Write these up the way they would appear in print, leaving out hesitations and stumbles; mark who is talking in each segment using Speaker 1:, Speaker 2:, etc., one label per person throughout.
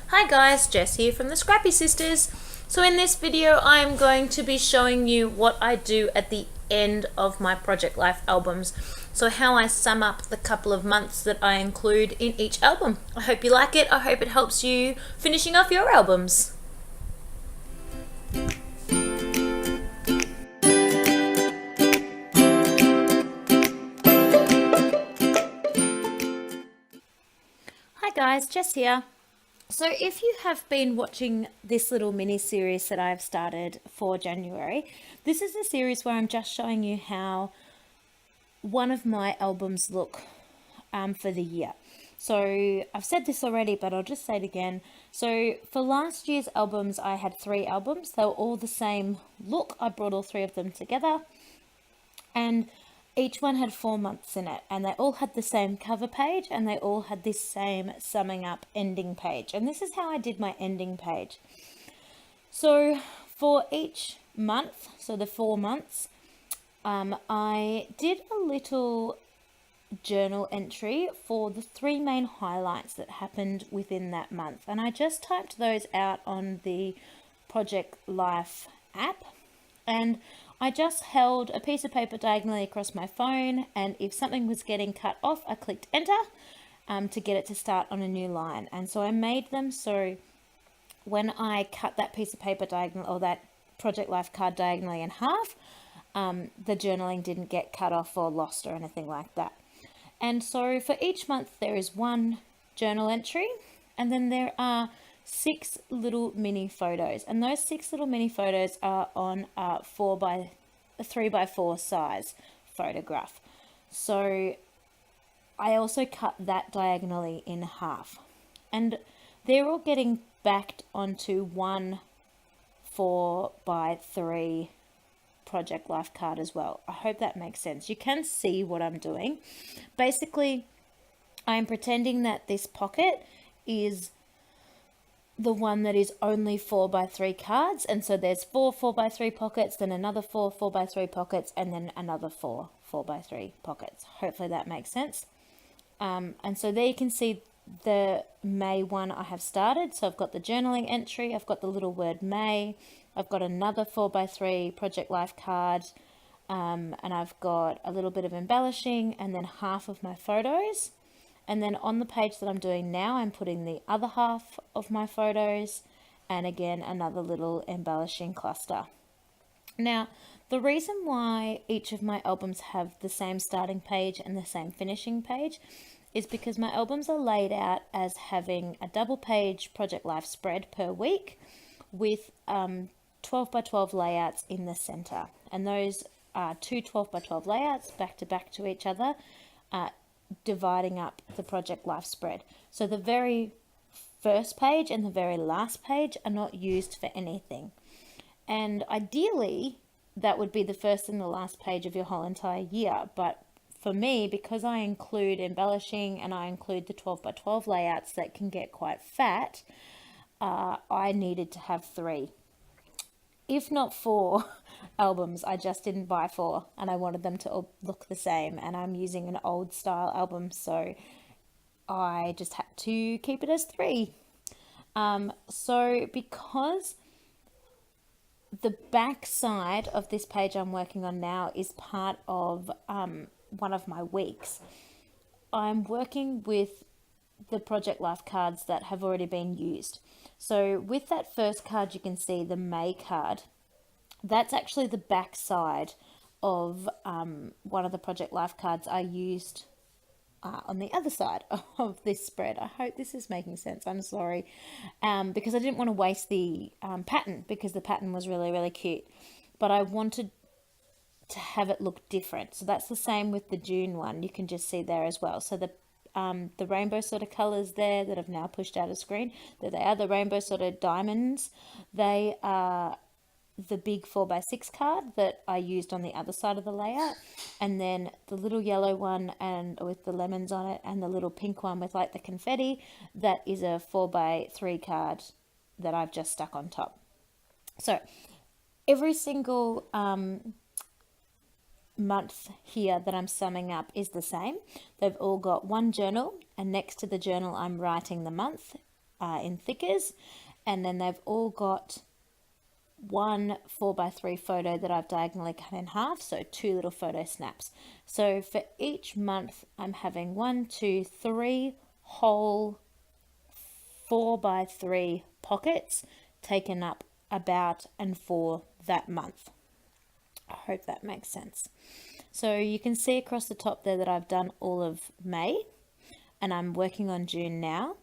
Speaker 1: Hi guys, Jess here from the Scrappy Sisters. So in this video I am going to be showing you what I do at the end of my Project Life albums. So how I sum up the couple of months that I include in each album. I hope you like it. I hope it helps you finishing off your albums. Hi guys, Jess here. So if you have been watching this little mini series that I've started for January, this is a series where I'm just showing you how one of my albums look for the year. So I've said this already, but I'll just say it again. So for last year's albums, I had 3 albums. They were all the same look. I brought all 3 of them together, and each one had 4 months in it, and they all had the same cover page, and they all had this same summing up ending page. And this is how I did my ending page. So for each month, so the 4 months, I did a little journal entry for the 3 main highlights that happened within that month, and I just typed those out on the Project Life app, and I just held a piece of paper diagonally across my phone, and if something was getting cut off, I clicked enter to get it to start on a new line. And so I made them so when I cut that piece of paper diagonal, or that Project Life card diagonally in half, the journaling didn't get cut off or lost or anything like that. And so for each month there is 1 journal entry, and then there are 6 little mini photos, and those 6 little mini photos are on a 3x4 size photograph. So I also cut that diagonally in half, and they're all getting backed onto 1 4x3 Project Life card as well. I hope that makes sense. You can see what I'm doing. Basically, I'm pretending that this pocket is the one that is only 4x3 cards, and so there's 4 4x3 pockets, then another 4 4x3 pockets, and then another 4 4x3 pockets. Hopefully that makes sense. And so there you can see the May one I have started. So I've got the journaling entry, I've got the little word May, I've got another 4x3 Project Life card, and I've got a little bit of embellishing, and then half of my photos. And then on the page that I'm doing now, I'm putting the other half of my photos, and again another little embellishing cluster. Now, the reason why each of my albums have the same starting page and the same finishing page is because my albums are laid out as having a double page Project Life spread per week with 12x12 layouts in the center. And those are 2 12x12 layouts back to each other, dividing up the Project Life spread. So the very first page and the very last page are not used for anything. And ideally, that would be the first and the last page of your whole entire year. But for me, because I include embellishing and I include the 12x12 layouts that can get quite fat, I needed to have 3. If not 4 albums. I just didn't buy 4, and I wanted them to all look the same, and I'm using an old style album, so I just had to keep it as 3. So because the back side of this page I'm working on now is part of one of my weeks, I'm working with the Project Life cards that have already been used. So with that first card, you can see the May card. That's actually the back side of one of the Project Life cards I used on the other side of this spread. I hope this is making sense. I'm sorry, because I didn't want to waste the pattern, because the pattern was really, really cute, but I wanted to have it look different. So that's the same with the June one. You can just see there as well. So the rainbow sort of colors there that I've now pushed out of screen, that they are the rainbow sort of diamonds. They are the big 4x6 card that I used on the other side of the layout, and then the little yellow one and with the lemons on it, and the little pink one with like the confetti, that is a 4x3 card that I've just stuck on top. So every single month here that I'm summing up is the same. They've all got 1 journal, and next to the journal I'm writing the month. in thickers, and then they've all got one 4x3 photo that I've diagonally cut in half, so 2 little photo snaps. So for each month, I'm having 1, 2, 3 whole 4x3 pockets taken up about and for that month. I hope that makes sense. So you can see across the top there that I've done all of May, and I'm working on June now.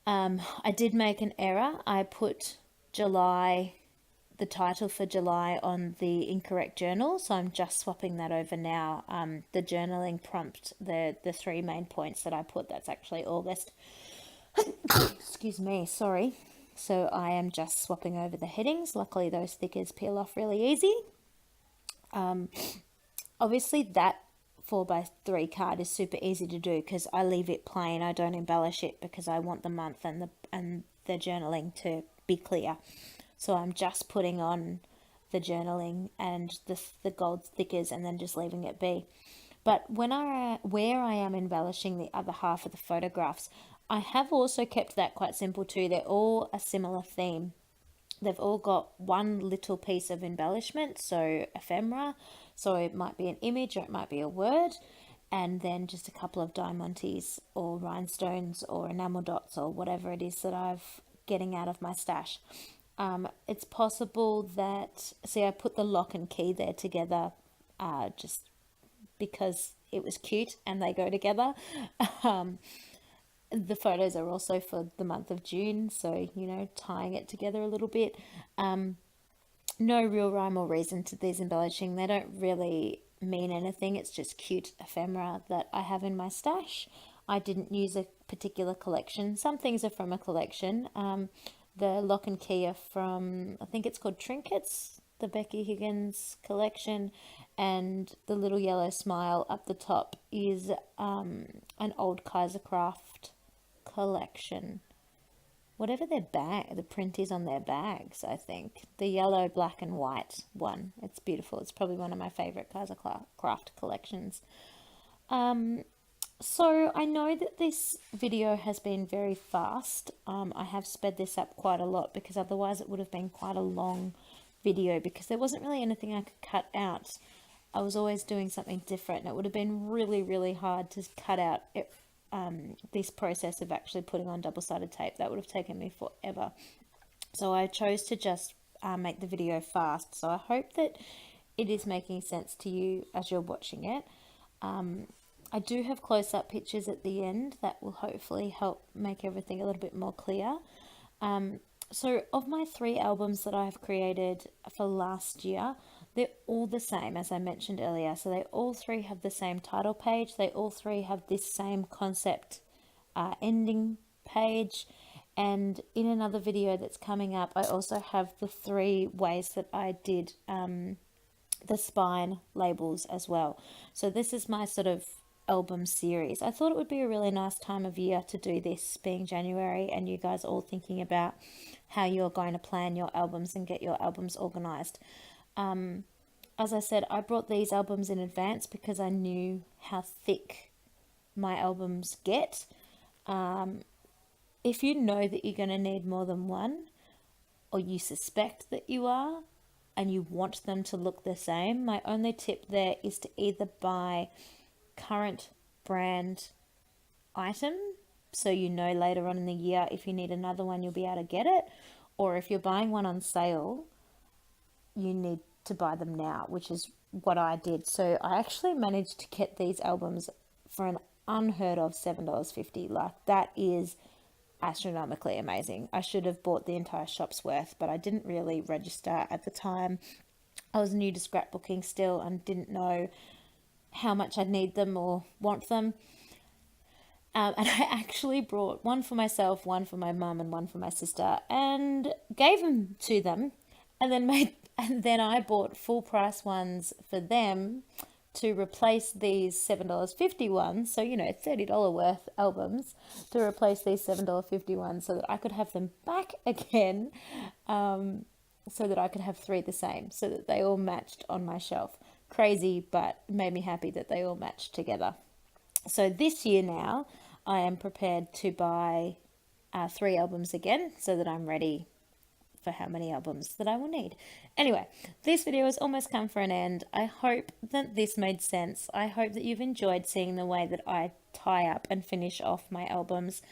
Speaker 1: I did make an error. I put July, the title for July, on the incorrect journal, so I'm just swapping that over now. The journaling prompt, the 3 main points that I put, that's actually August. Excuse me, sorry. So I am just swapping over the headings. Luckily those stickers peel off really easy. Obviously that 4x3 card is super easy to do because I leave it plain. I don't embellish it because I want the month and the journaling to be clear. So I'm just putting on the journaling and the gold stickers and then just leaving it be. But where I am embellishing the other half of the photographs, I have also kept that quite simple too. They're all a similar theme. They've all got one little piece of embellishment, so ephemera. So it might be an image or it might be a word, and then just a couple of diamantes or rhinestones or enamel dots or whatever it is that I've getting out of my stash. It's possible that, see, I put the lock and key there together just because it was cute and they go together. The photos are also for the month of June, so, you know, tying it together a little bit. No real rhyme or reason to these embellishing. They don't really mean anything. It's just cute ephemera that I have in my stash. I didn't use a particular collection. Some things are from a collection. The lock and key are from, I think it's called Trinkets, the Becky Higgins collection, and the little yellow smile up the top is an old Kaisercraft collection. Whatever their bag, the print is on their bags, I think. The yellow, black and white one. It's beautiful. It's probably one of my favorite Kaisercraft collections. So I know that this video has been very fast. I have sped this up quite a lot because otherwise it would have been quite a long video because there wasn't really anything I could cut out. I was always doing something different and it would have been really, really hard to cut out this process of actually putting on double-sided tape. That would have taken me forever. So I chose to just make the video fast. So I hope that it is making sense to you as you're watching it. I do have close-up pictures at the end that will hopefully help make everything a little bit more clear. So of my 3 albums that I've created for last year, they're all the same, as I mentioned earlier. So they all 3 have the same title page. They all 3 have this same concept ending page. And in another video that's coming up, I also have the 3 ways that I did the spine labels as well. So this is my sort of album series. I thought it would be a really nice time of year to do this, being January and you guys all thinking about how you're going to plan your albums and get your albums organized. As I said, I brought these albums in advance because I knew how thick my albums get. If you know that you're going to need more than one, or you suspect that you are, and you want them to look the same, my only tip there is to either buy current brand item, so you know later on in the year if you need another one you'll be able to get it, or if you're buying one on sale, you need to buy them now, which is what I did. So I actually managed to get these albums for an unheard of $7.50. Like, that is astronomically amazing. I should have bought the entire shop's worth, but I didn't really register at the time. I was new to scrapbooking still and didn't know how much I'd need them or want them. And I actually brought one for myself, one for my mum, and one for my sister, and gave them to them, and then I bought full price ones for them to replace these $7.50 ones. So, you know, $30 worth albums to replace these $7.50 ones so that I could have them back again, so that I could have 3 the same, so that they all matched on my shelf. Crazy, but made me happy that they all matched together. So this year now, I am prepared to buy 3 albums again so that I'm ready for how many albums that I will need. Anyway, this video has almost come for an end. I hope that this made sense. I hope that you've enjoyed seeing the way that I tie up and finish off my albums.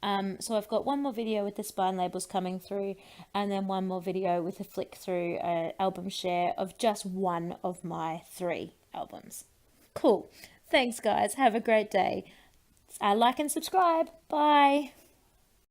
Speaker 1: So I've got one more video with the spine labels coming through, and then one more video with a flick through album share of just one of my 3 albums. Cool. Thanks guys. Have a great day. Like and subscribe. Bye.